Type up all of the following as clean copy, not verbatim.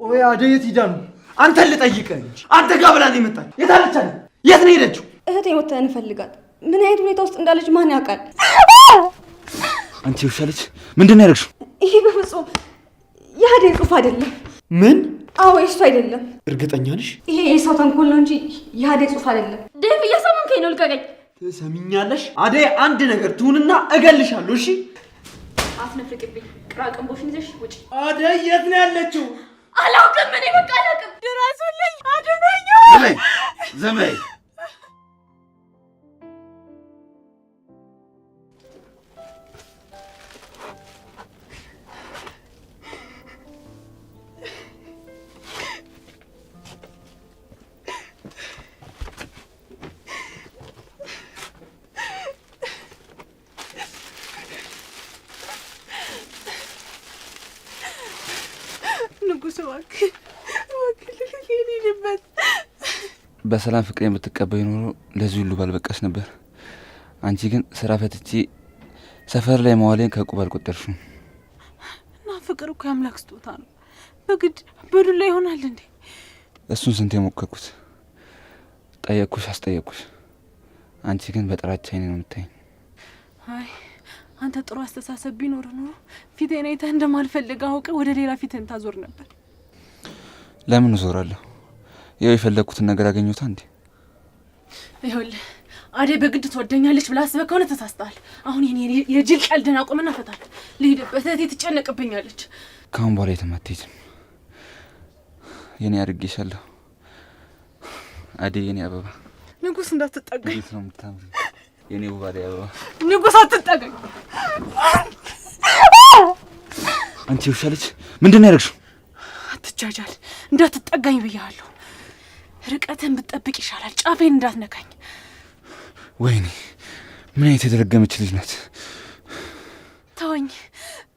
ወይ አደይ የት ሄዳ ነው? አንተን ልጠይቅህ እንጂ አንተ ጋር ብላ ነው የመጣች። የት አለች? የት ነው ሄደችው? እህቴ ወተን እንፈልጋት። ምን አይነት ሁኔታ ውስጥ እንዳለች ማን ያውቃል? አንቺ ውሻ ልጅ ምንድን ነው ያደረግሽው? ይሄ በፍጹም የአደይ ጽሑፍ አይደለም። ምን? አዎ የእሱ አይደለም። እርግጠኛ ነሽ? ይሄ የሰው ተንኮል ነው እንጂ የአደይ ጽሑፍ አይደለም። ዴቭ እየሰማኸኝ ነው? ልቀቀኝ። ትሰሚኛለሽ? አደይ አንድ ነገር ትሁንና እገልሻለሁ። እሺ? አትነፍቅብኝ። ቅራቅንቦሽን ይዘሽ ውጪ። አደይ የት ነው ያለችው? አላውቅም። እኔ በቃ አላውቅም። ድረሱልኝ፣ አድኑኝ። ዝም በይ። በሰላም ፍቅሬን ብትቀበይ ኖሮ ለዚህ ሁሉ ባልበቃሽ ነበር። አንቺ ግን ስራ ፈትቼ ሰፈር ላይ መዋሌን ከዕቁብ አልቆጠርሽም። እና ፍቅር እኮ የአምላክ ስጦታ ነው። በግድ በዱላ ይሆናል እንዴ? እሱን ስንት የሞከርኩት። ጠየቅኩሽ፣ አስጠየቅኩሽ። አንቺ ግን በጥራቻ አይኔ ነው የምታይኝ። አይ አንተ ጥሩ አስተሳሰብ ቢኖር ኖሮ ፊቴን አይተህ እንደማልፈልግ አውቀህ ወደ ሌላ ፊትህን ታዞር ነበር። ለምን እዞራለሁ? ያው የፈለግኩትን ነገር አገኘሁታ እንዴ? ይኸውልህ አደይ በግድ ትወደኛለች ብለህ አስበህ ከሆነ ተሳስተሃል። አሁን የኔ የጅል ቀልድን አቁምና ፈታት። ልሂድበት፣ እህቴ ትጨነቅብኛለች። ከአሁን በኋላ የትም አትሄጂም። የኔ አድርጌሻለሁ አደይ፣ የኔ አበባ። ንጉስ እንዳትጠጋኝ። እንዴት ነው የምታምሪው የኔ ውብ አደይ አበባ። ንጉስ አትጠጋኝ። አንቺ ውሻ ልጅ ምንድን ነው ያደረግሽው? አትጃጃል፣ እንዳትጠጋኝ ብያለሁ። ርቀትን ብትጠብቅ ይሻላል። ጫፌን እንዳትነካኝ። ወይኔ ምን አይነት የተረገመች ልጅ ናት። ተወኝ፣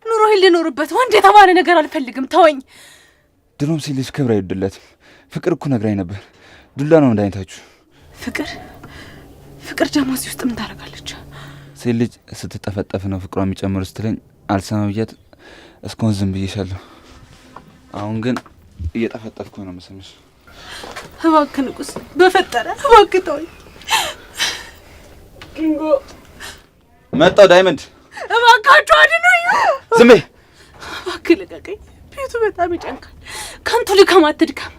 ኑሮዬን ልኖርበት። ወንድ የተባለ ነገር አልፈልግም። ተወኝ። ድሮም ሴት ልጅ ክብር አይወድላትም። ፍቅር እኮ ነግራኝ ነበር። ዱላ ነው መድኃኒታችሁ። ፍቅር ደግሞ እዚህ ውስጥ ምን ታደርጋለች? ሴት ልጅ ስትጠፈጠፍ ነው ፍቅሯ የሚጨምር ስትለኝ አልሰማ ብያት እስካሁን ዝም ብዬሻለሁ። አሁን ግን እየጠፈጠፍኩ ነው የምሰምሽ። እባክህ ንጉስ፣ በፈጠረ እባክህ ተወኝ። ኪንጎ መጣው። ዳይመንድ እባካችሁ አድኑኝ። ዝም በይ እባክህ ልቀቀኝ። ቤቱ በጣም ይጨንቃል። ከንቱ ልከም አትድከም።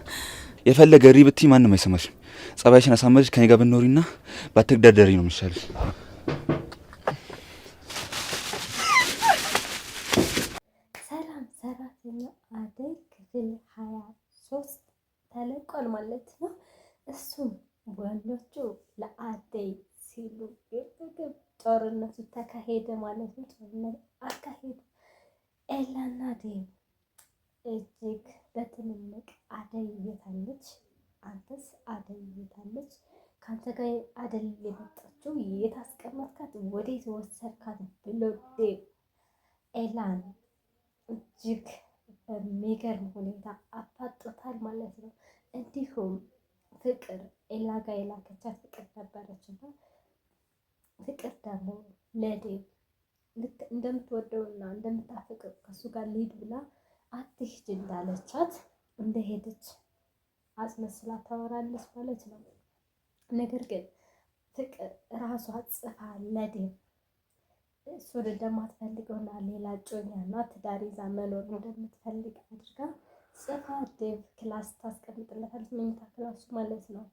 የፈለገ ሪ ብትይ ማንም አይሰማሽም። ጸባይሽን አሳመረሽ ከኔ ጋር ብትኖሪና ባትግደርደሪ ነው የሚሻልሽ። ሰላም ሰራተኛ አደይ ክፍል 23 ተለቋል ማለት ነው። እሱም ወንዶቹ ለአደይ ሲሉ ግብግብ ጦርነቱ ተካሄደ ማለት ነው። ጦርነት አካሄዱ። ኤላና ዴቭ እጅግ በትንንቅ አደይ የታለች? አንተስ አደይ የታለች? ካንተ ጋር አደይ የመጣችው የታስቀመጥካት ወዴት ወሰድካት? ብሎ ዴቭ ኤላን እጅግ በሚገርም ሁኔታ አፋጦታል ማለት ነው። እንዲሁም ፍቅር ኤላ ጋር የላከቻት ፍቅር ነበረች እና ፍቅር ደግሞ ለዴቭ ልክ እንደምትወደውና እንደምታፈቅር ከሱ ጋር ልሂድ ብላ አትሂድ እንዳለቻት እንደሄደች አስመስላ ታወራለች ማለት ነው። ነገር ግን ፍቅር ራሷ ጽፋ ለዴቭ እሱን እንደማትፈልገውና ሌላ እጮኛና ትዳር ይዛ መኖር እንደምትፈልግ አድርጋ ጽፋ ዴቭ ክላስ ታስቀምጥለታለች፣ መኝታ ክላሱ ማለት ነው።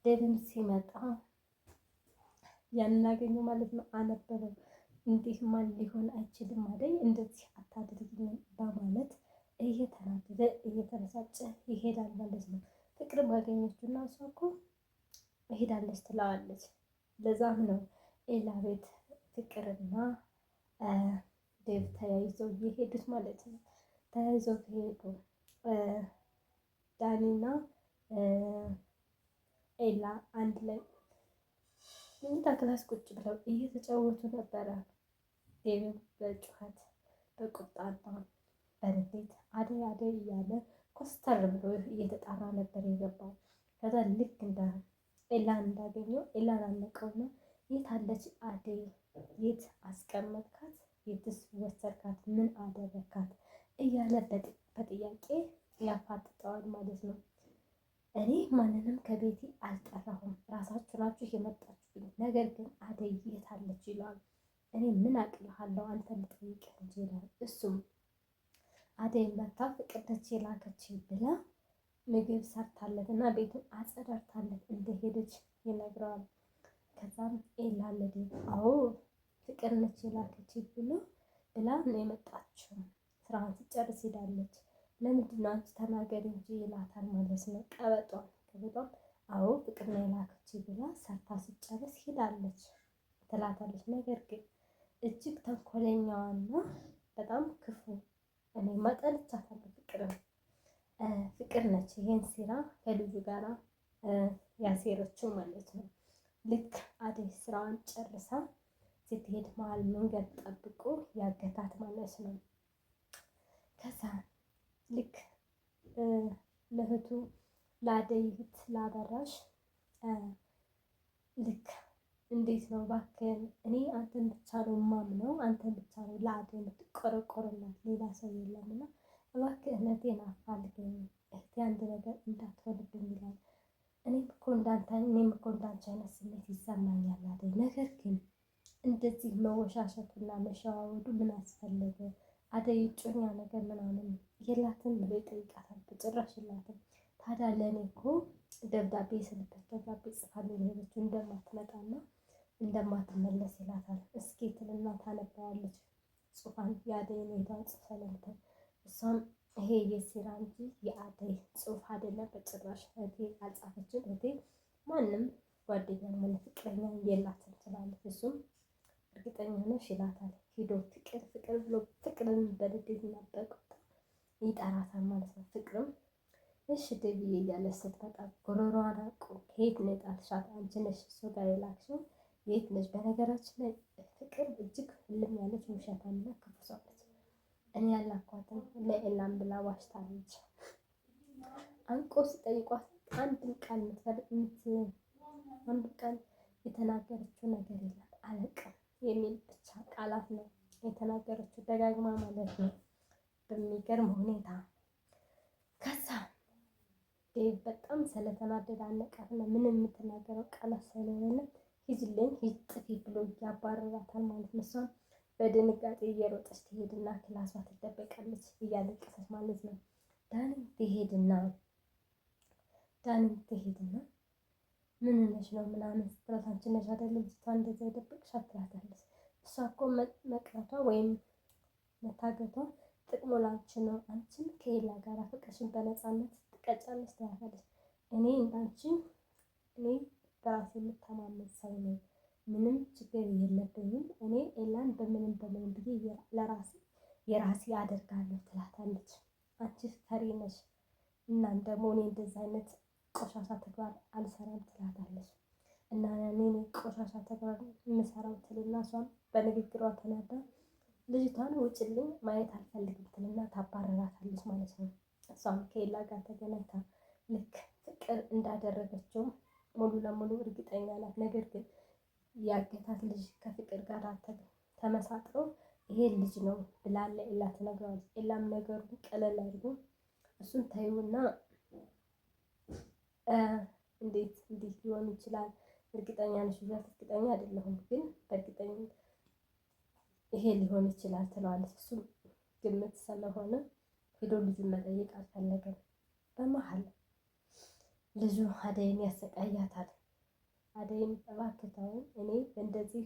ዴቭም ሲመጣ ያናገኘው ማለት ነው። አነበበው። እንዲህማ ሊሆን አይችልም አደይ፣ እንደዚህ አታድርጊም በማለት እየተናደደ እየተበሳጨ ይሄዳል ማለት ነው። ፍቅር ባገኘችውና እሷ እኮ እሄዳለች ትለዋለች። ለዛም ነው ኤላ ቤት ፍቅርና ዴቭ ተያይዘው የሄዱት ማለት ነው። ተያይዘው ከሄዱ ዳኒና ኤላ አንድ ላይ መኝታ ክላስ ቁጭ ብለው እየተጫወቱ ነበረ። ዴቭ በጩኸት በቁጣና በንዴት አደይ አደይ እያለ ኮስተር ብሎ እየተጣራ ነበር የገባው። ከዛ ልክ እንደ ኤላን እንዳገኘው ኤላን አነቀውና የት አለች አደይ? የት አስቀመጥካት? የትስ ወሰድካት? ምን አደረካት? እያለ በጥያቄ ያፋጥጠዋል። ማንንም ከቤቴ አልጠራሁም፣ ራሳችሁ ናችሁ የመጣችሁኝ። ነገር ግን አደይ የት አለች ይላል። እኔ ምን አቅልሃለሁ አንተ ልጠይቅህ እንጂ ይላል። እሱም አደይ መታ ፍቅር ነች የላከች ብላ ምግብ ሰርታለት እና ቤቱን አጸዳርታለት እንደሄደች ይነግረዋል። ከዛም ኤላ ለዴቭ አዎ ፍቅር ነች የላከች ብላ ነው የመጣችው፣ ስራዋን ስጨርስ ሄዳለች። ለምንድን ነው አንቺ ተናገሪ እንጂ ይላታል ማለት ነው። ቀበጧም አዎ ፍቅር ነው የላከች ብላ ሰርታ ስጨርስ ሄዳለች ትላታለች። ነገር ግን እጅግ ተንኮለኛዋና በጣም ክፉ እኔ ማጠልቻታለሁ ፍቅር ነች ይሄን ሴራ ከልጁ ጋራ ያሴረችው ማለት ነው። ልክ አደይ ስራዋን ጨርሳ ስትሄድ መሀል መንገድ ጠብቆ ያገታት ማለት ነው። ከዛ ልክ ለእህቱ ለአደይ እህት ላበራሽ ልክ እንዴት ነው እባክህን፣ እኔ አንተን ብቻ ነው ማምነው፣ አንተን ብቻ ነው ለአደይ የምትቆረቆርላት ሌላ ሰው የለምና እባክህ እህቴን አፋልገኝ፣ እህቴ አንድ ነገር እንዳትሆንብኝ ይላል። እኔም እኮ እንዳንቺ አይነት ስሜት ይሰማኛል አደይ፣ ነገር ግን እንደዚህ መወሻሸቱና መሸዋወዱ ምን አስፈለገ? አደይ እጮኛ ነገር ምናምን የላትም ብሎ ይጠይቃታል። በጭራሽ የላትም። ታዲያ ለእኔ እኮ ደብዳቤ ስልበት ደብዳቤ ጽፋልኝ ሄደችው እንደማትመጣና እንደማትመለስ ይላታል። እስኪ ትልና ታነባዋለች ጽሑፋን የአደይን ሄዷን ጽፈለምተን እሷም ይሄ የሴራ እንጂ የአደይ ጽሑፍ አይደለም በጭራሽ እህቴ አልጻፈችም፣ እህቴ ማንም ጓደኛ ሆነ ፍቅረኛ የላትም ትላለች። እሱም እርግጠኛ ነሽ ይላታል። ሂዶ ፍቅር ብሎ ፍቅርን በልዴት እናበቁት ይጠራታል ማለት ነው። ፍቅርም እሺ ደብዬ እያለች ስትመጣ ጎሮሯን አቁ ከየት ነው የጣልሻት? አንቺ ነሽ እሱ ጋር የላክሽው የት ነሽ? በነገራችን ላይ ፍቅር እጅግ ሁሉም ያለች ውሸታምና ክፉ ሰው ነች። እኔ ያላኳትም ለኤላም ብላ ዋሽታለች። አንቆ ሲጠይቋት አንድም ቃል የተናገረችው ነገር የለም አለቅም የሚል ብቻ ቃላት ነው የተናገረችው ደጋግማ ማለት ነው በሚገርም ሁኔታ። ከዛ ዴቭ በጣም ስለተናደደ አነቃትና ምንም የምትናገረው ቃላት ስለሌለ ሂጅልኝ ሂጅ ጥፊ ብሎ ያባረራታል ማለት ነው። እሷም በድንጋጤ እየሮጠች ትሄድና ክላሷ ትደበቃለች እያለቀሰች ማለት ነው። ዳንም ትሄድና ምን ነሽ ነው ምናምን ስትላት አንቺ ነሽ አይደል ልጅቷ እንደዛ የደበቅሻት ትላታለች። እሷ እኮ መቅረቷ ወይም መታገቷ ጥቅሙ ላንቺ ነው፣ አንቺም ከሌላ ጋር ፍቅርሽን በነፃነት ትቀጫለች ትላታለች። እኔ እንዳንቺ በራሴ የምተማመን ሰው ነኝ፣ ምንም ችግር የለብኝም፣ እኔ ኤላን በምንም ብዬ የራሴ አደርጋለሁ ትላታለች። አንቺ ፈሪ ነሽ እናም ደግሞ እኔ እንደዛ አይነት ቆሻሻ ተግባር አልሰራም ትላታለች። እና እኔ ቆሻሻ ተግባር የምሰራው ትልና እሷም በንግግሯ ተናዳ ልጅቷን ውጭልኝ ማየት አልፈልግም ትልና ታባረራታለች ማለት ነው። እሷም ከኤላ ጋር ተገናኝታ ልክ ፍቅር እንዳደረገችው ሙሉ ለሙሉ እርግጠኛ ናት። ነገር ግን ያገታት ልጅ ከፍቅር ጋር ተመሳጥረው ይሄ ልጅ ነው ብላ ለኤላ ትነግረዋለች። ኤላም ነገሩን ቀለል አድርጎ እሱን ታዩና እንዴት ሊሆን ይችላል? እርግጠኛ ነሽ? እርግጠኛ አይደለሁም፣ ግን በእርግጠኛ ይሄ ሊሆን ይችላል ትለዋለች። እሱም ግምት ስለሆነ ሄዶ ልጁን መጠየቅ አልፈለገም። በመሀል ልጁ አደይን ያሰቃያታል። አደይን እባክህ ተወኝ፣ እኔ እንደዚህ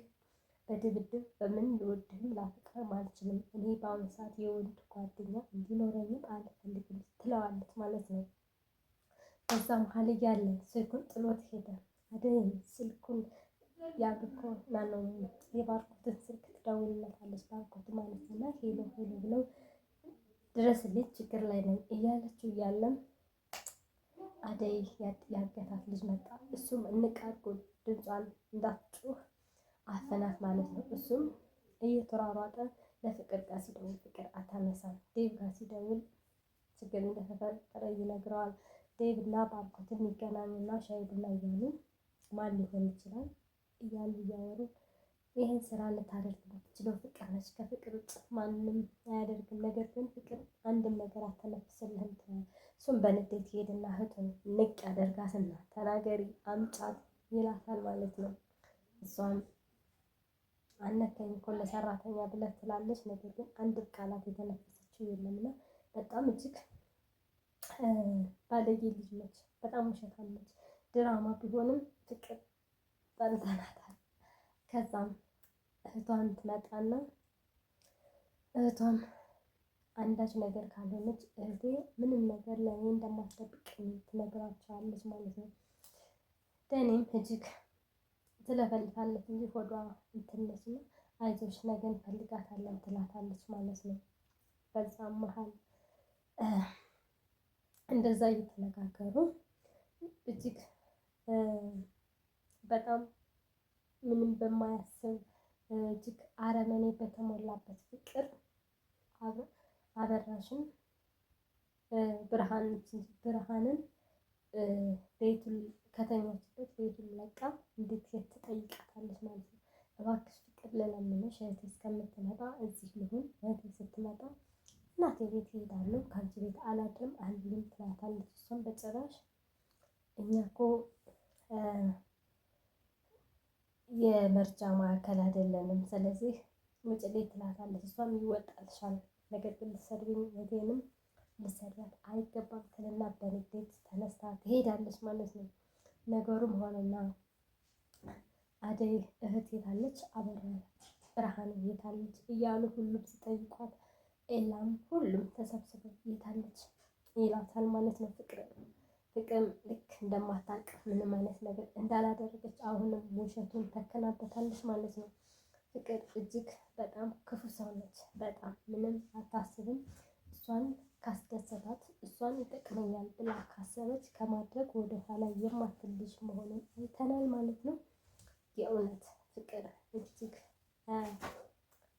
በድብድብ በምን ልወድህም ላፍቅርም አልችልም፣ እኔ በአሁኑ ሰዓት የወንድ ጓደኛ እንዲኖረኝም አልፈልግም ትለዋለች ማለት ነው። በዛ መሀል እያለ ስልኩን ጥሎት ሄደ። አደይም ስልኩን የባርኮትን ስልክ ትደውልለታለች። ባርኮት ማለት ነው። እና ሄሎ ብለው ድረስልኝ ችግር ላይ ነኝ እያለችው እያለም አደይ ያገታት ልጅ መጣ። እሱም እንቃርጎ ድምጿን እንዳትጮህ አፈናት ማለት ነው። እሱም እየተሯሯጠ ለፍቅር ጋር ሲደውል ፍቅር አታነሳም። ዴቭ ጋር ሲደውል ችግር እንደተፈጠረ ይነግረዋል። ዴቭ እና ባርኮትን ይገናኙና ሻይ ቡና እያሉ ማን ሊሆን ይችላል እያሉ እያወሩ ይህን ስራ ልታደርግ የምትችለው ፍቅር ነች፣ ከፍቅር ውጭ ማንም አያደርግም። ነገር ግን ፍቅር አንድም ነገር አተነፍስልህም ትላለች። እሱም በንዴት ይሄድና እህቱን ንቅ ያደርጋትና ተናገሪ አምጫት ይላታል ማለት ነው። እሷም አነካኝ እኮ ለሰራተኛ ብለህ ትላለች። ነገር ግን አንድ ቃላት የተነፈሰችው የለምና በጣም እጅግ ባለጌ ልጅ ነች። በጣም ውሸታም ነች። ድራማ ቢሆንም ፍቅር ጠልተናታል። ከዛም እህቷን ትመጣና እህቷም አንዳች ነገር ካልሆነች እህቴ ምንም ነገር ለእኔ እንደማትጠብቀኝ ትነግራቸዋለች ማለት ነው። ደኔም እጅግ ትለፈልፋለች እንጂ ሆዷ እንትነች ነው። አይዞሽ ነገ እንፈልጋታለን ትላታለች ማለት ነው። በዛም መሀል እንደዛ እየተነጋገሩ እጅግ በጣም ምንም በማያስብ እጅግ አረመኔ በተሞላበት ፍቅር አበራሽን ብርሃንን ቤቱን ከተኛችበት ቤቱን ለቃ እንድትሄድ ትጠይቃታለች ማለት ነው። እባክሽ ፍቅር ልለምንሽ እህቴ እስከምትመጣ እዚህ ልሁን፣ እህቴ ስትመጣ እናቴ ቤት እሄዳለሁ፣ ከአንቺ ቤት አላድርም አልልም ትላታለች። እሷም በጭራሽ እኛ እኮ የመርጃ ማዕከል አይደለንም፣ ስለዚህ ውጭ ላይ ትላታለች። እሷም ይወጣልሻል፣ ነገር ግን ልትሰድቢኝ እህቴንም ልትሰድቢያት አይገባም ትልና በንዴት ተነስታ ትሄዳለች ማለት ነው። ነገሩም ሆነና አደይ እህት የታለች፣ አበራ ብርሃን የታለች እያሉ ሁሉም ሲጠይቋት ኤላም ሁሉም ተሰብስበው የታለች ይላታል ማለት ነው። ፍቅርም ልክ እንደማታውቅ ምንም አይነት ነገር እንዳላደረገች አሁንም ውሸቱን ተከናበታለች ማለት ነው። ፍቅር እጅግ በጣም ክፉ ሰው ነች። በጣም ምንም አታስብም። እሷን ካስደሰታት እሷን ይጠቅመኛል ብላ ካሰበች ከማድረግ ወደ ኋላ የማትል ልጅ መሆኑን አይተናል ማለት ነው። የእውነት ፍቅር እጅግ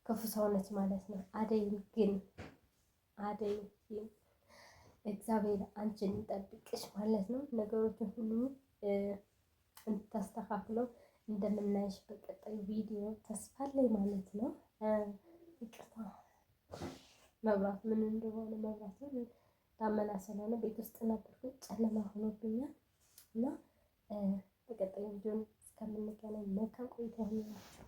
ክፉ ሰው ነች ማለት ነው። አደይ ግን እግዚአብሔር አንቺን ይጠብቅሽ ማለት ነው። ነገሮችን ሁሉ እንድታስተካክለው እንደምናይሽ በቀጣዩ ቪዲዮ ተስፋ አለኝ ማለት ነው። ይቅርታ መብራት ምን እንደሆነ መብራት ዳመና ስለሆነ ቤት ውስጥ ነበርኩ፣ ጨለማ ሆኖብኛል እና በቀጣዩ ቪዲዮ እስከምንገናኝ መልካም ቆይታ ይሁንላችሁ።